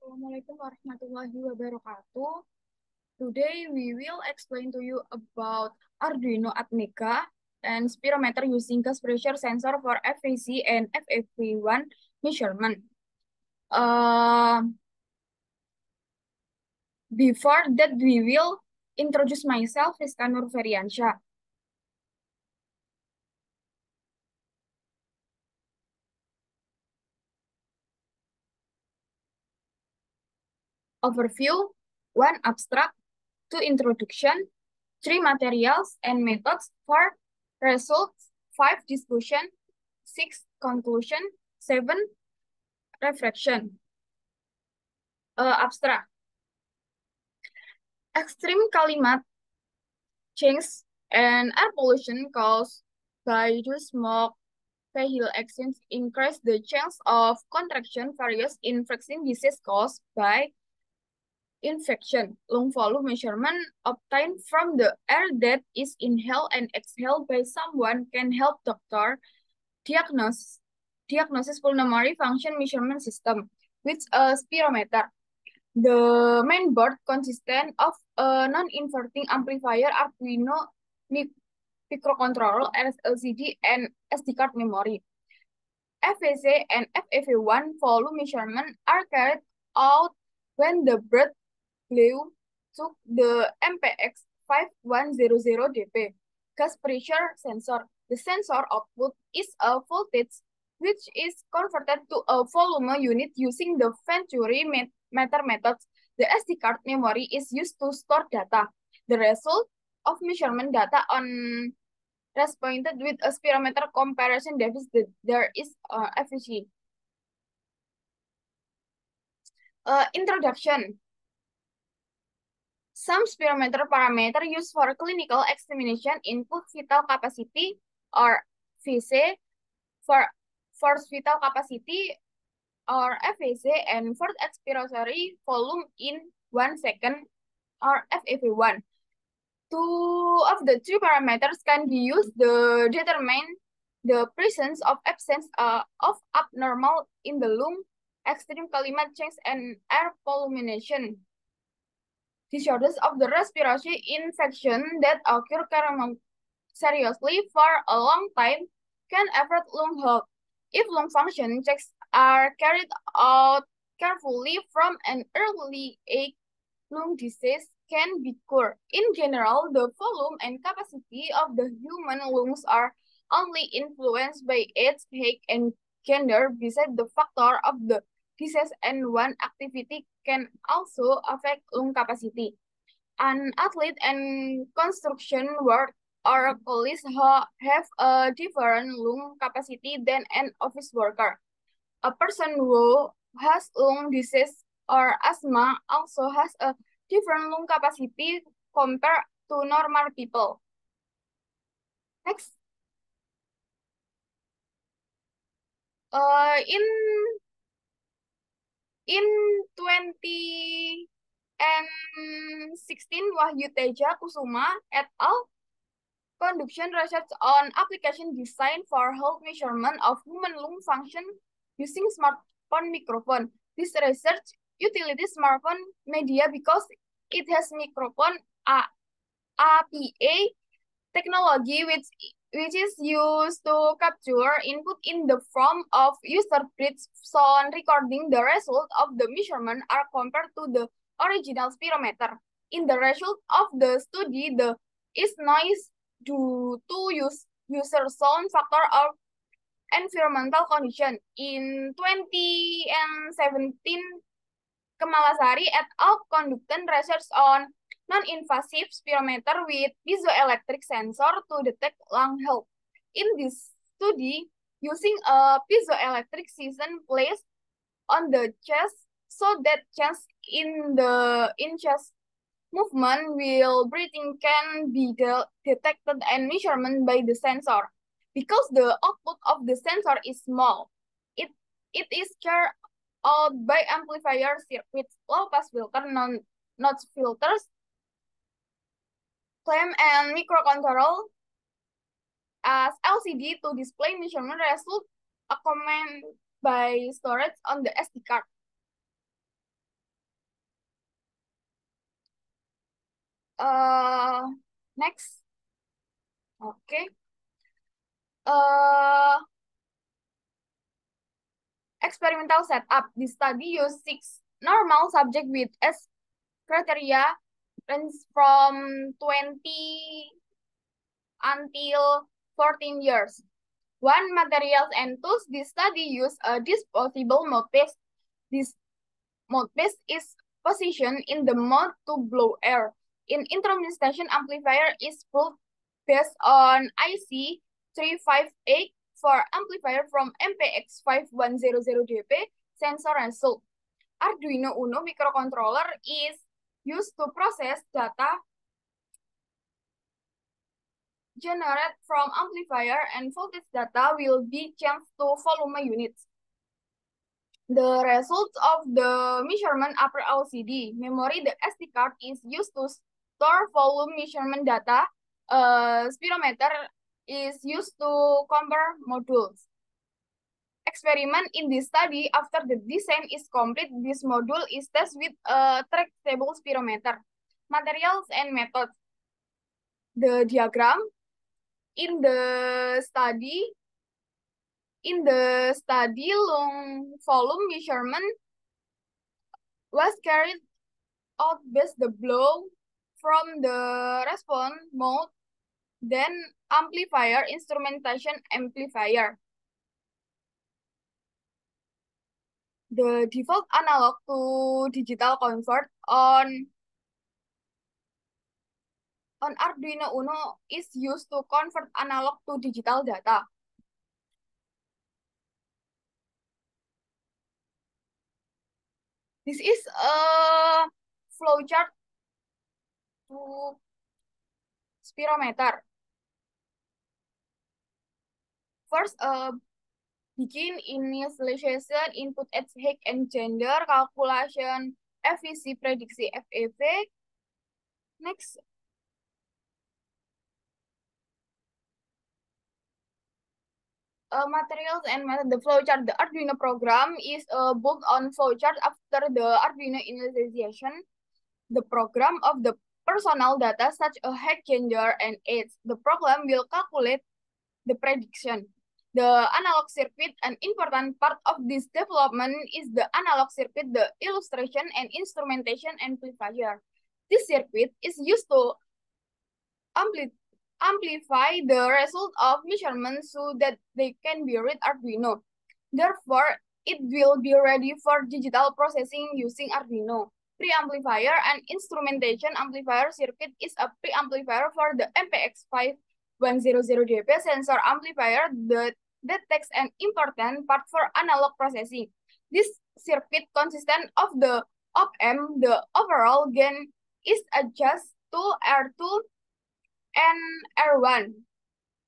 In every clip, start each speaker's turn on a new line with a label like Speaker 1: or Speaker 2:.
Speaker 1: Assalamualaikum warahmatullahi wabarakatuh. Today we will explain to you about Arduino Atmega and spirometer using gas pressure sensor for FAC and FFP1 measurement. Uh, Before that, we will introduce myself, Rizka Nur Feriansyah. Overview, 1 abstract, 2 introduction, 3 materials and methods, 4 results, 5 discussion, 6 conclusion, 7 reflection. Abstract. Extreme climate change and air pollution caused by the smoke vehicle accidents increase the chance of contraction various infectious disease caused by infection. Lung volume measurement obtained from the air that is inhaled and exhaled by someone can help doctor diagnosis pulmonary function measurement system with a spirometer. The main board consists of a non-inverting amplifier, Arduino microcontroller, LCD, and SD card memory. FVC and FEV1 volume measurement are carried out when the bird flew to the MPX 5100 dp gas pressure sensor. The sensor output is a voltage which is converted to a volume unit using the Venturi meter methods. The SD card memory is used to store data. The result of measurement data on pointed with a spirometer comparison device that there is efficiency. Introduction. Some spirometer parameter used for clinical examination include vital capacity or VC, for force vital capacity or FVC, and force expiratory volume in 1 second or FEV1. Two of the three parameters can be used to determine the presence of absence of abnormal in the lung, extreme climate change, and air pollution. Disorders of the respiratory infection that occur seriously for a long time can affect lung health. If lung function checks are carried out carefully from an early age, lung disease can be cured. In general, the volume and capacity of the human lungs are only influenced by age, height, and gender, besides the factor of the disease, and one activity can also affect lung capacity. An athlete and construction work or colleagues have a different lung capacity than an office worker. A person who has lung disease or asthma also has a different lung capacity compared to normal people. Next. In 2016, Wahyu Teja Kusuma et al. Conduction research on application design for health measurement of human lung function using smartphone microphone. This research utilizes smartphone media because it has microphone APA technology which is used to capture input in the form of user breath sound recording. The result of the measurement are compared to the original spirometer. In the result of the study, the is noise due to user sound factor or environmental condition. In 2017, Kamalasari et al. Conducted research on non-invasive spirometer with piezoelectric sensor to detect lung health. In this study, using a piezoelectric system placed on the chest so that change in the chest movement while breathing can be detected and measurement by the sensor. Because the output of the sensor is small, it is carried out by amplifier circuits, low-pass filter, notch filters, clamp, and microcontroller as LCD to display measurement result accompanied by storage on the SD card. Next. Okay. Uh, Experimental setup. The study used 6 normal subjects with S criteria range from 20 until 14 years. One materials and tools. This study used a disposable mouthpiece. This mouthpiece is positioned in the mouth to blow air. In instrumentation amplifier is built based on IC 358 for amplifier from MPX 5100DP sensor result. Arduino Uno microcontroller is used to process data generated from amplifier and voltage data will be changed to volume units. The results of the measurement upper LCD memory, the SD card is used to store volume measurement data. Spirometer is used to compare modules. Experiment in this study, after the design is complete, this module is tested with a tractable spirometer. Materials and methods. The diagram in the study. Long volume measurement was carried out based the blow from the response mode, then amplifier, instrumentation amplifier. The default analog to digital convert on Arduino Uno is used to convert analog to digital data. This is a flowchart to spirometer. First, begin initialization, input age, height, and gender, calculation, FVC, prediksi, FEV. Next. Materials and method. The flowchart. The Arduino program is built on flowchart after the Arduino initialization. The program of the personal data such as height, gender, and age. The program will calculate the prediction. The analog circuit, an important part of this development is the analog circuit, the illustration and instrumentation amplifier. This circuit is used to amplify the result of measurements so that they can be read Arduino. Therefore, it will be ready for digital processing using Arduino. Preamplifier and instrumentation amplifier circuit is a preamplifier for the MPX 5100DP sensor amplifier that detects an important part for analog processing. This circuit consists of the op-amp. The overall gain is adjusted to R2 and R1.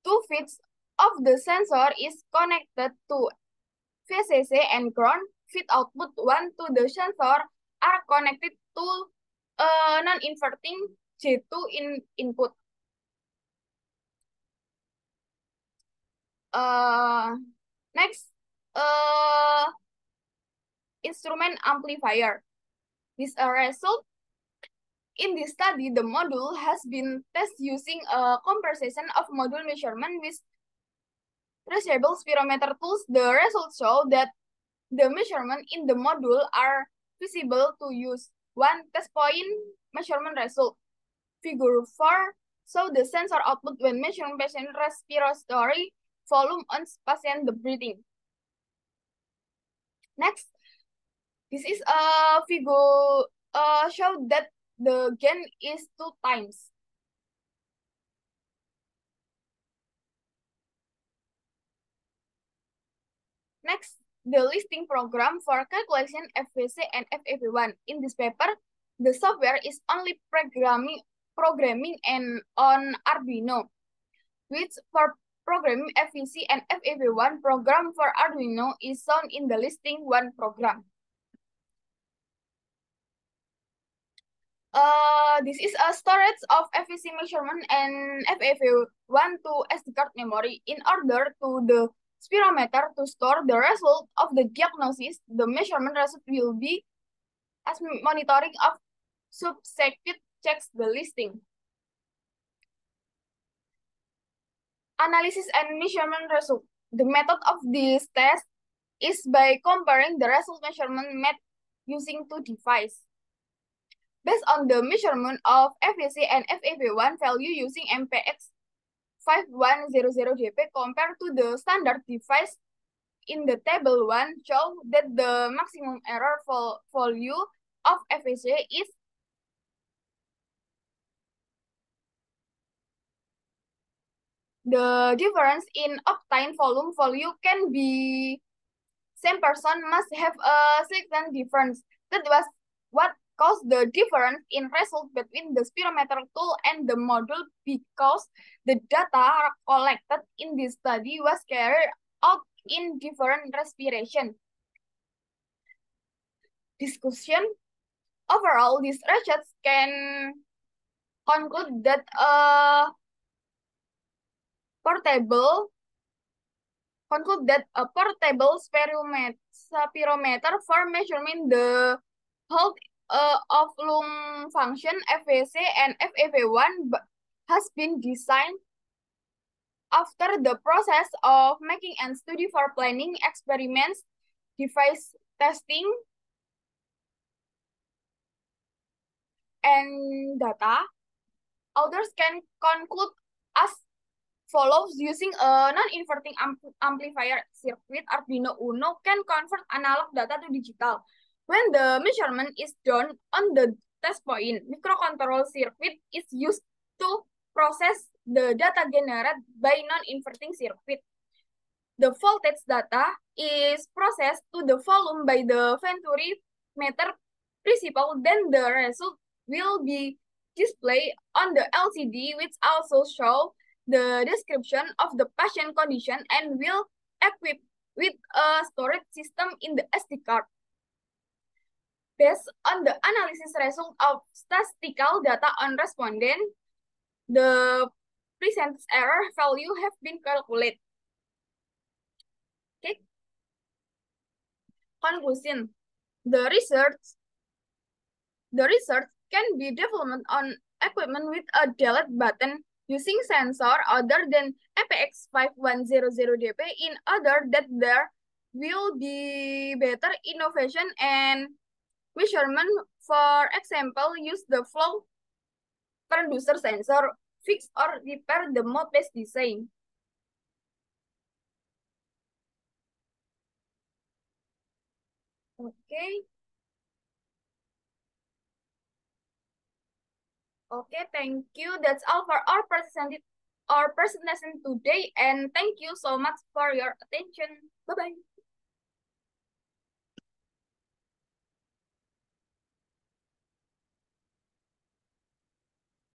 Speaker 1: 2 feeds of the sensor is connected to VCC and ground. Feed output 1 to the sensor are connected to non-inverting J2 input. Next, instrument amplifier. This result. In this study, the module has been tested using a comparison of module measurement with traceable spirometer tools. The results show that the measurement in the module are visible to use. One test point measurement result. Figure 4 show the sensor output when measuring patient respiratory volume on patient breathing. Next, this is a figure show that the gain is 2 times. Next, the listing program for calculation FVC and FEV1. In this paper, the software is only programming and on Arduino, which for programming FVC and FEV1 program for Arduino is shown in the listing 1 program. This is a storage of FVC measurement and FEV1 to SD card memory. In order to the spirometer to store the result of the diagnosis, the measurement result will be as monitoring of subcircuit checks the listing. Analysis and measurement result. The method of this test is by comparing the result measurement made using two devices. Based on the measurement of FVC and FEV1 value using MPX 5100 DP compared to the standard device in the table 1 show that the maximum error value of FVC is the difference in obtained volume value can be same person must have a significant difference. That was what caused the difference in result between the spirometer tool and the module because the data collected in this study was carried out in different respiration. Discussion. Overall, these research can conclude that a portable spirometer for measuring the health of lung function, FVC and FEV1 has been designed after the process of making and study for planning, experiments, device testing, and data. Authors can conclude as follows. Using a non-inverting amplifier circuit, Arduino Uno can convert analog data to digital. When the measurement is done on the test point, microcontroller circuit is used to process the data generated by non-inverting circuit. The voltage data is processed to the volume by the Venturi meter principle. Then the result will be displayed on the LCD, which also show the description of the patient condition and will equip with a storage system in the SD card. Based on the analysis result of statistical data on respondent, the percentage error value have been calculated. Okay. Conclusion. The research can be developed on equipment with a delete button using sensor other than MPX 5100 DP in order that there will be better innovation and measurement. For example, use the flow transducer sensor, fix or repair the mode-based design. Okay. Okay, thank you. That's all for our presentation today, and thank you so much for your attention. Bye-bye.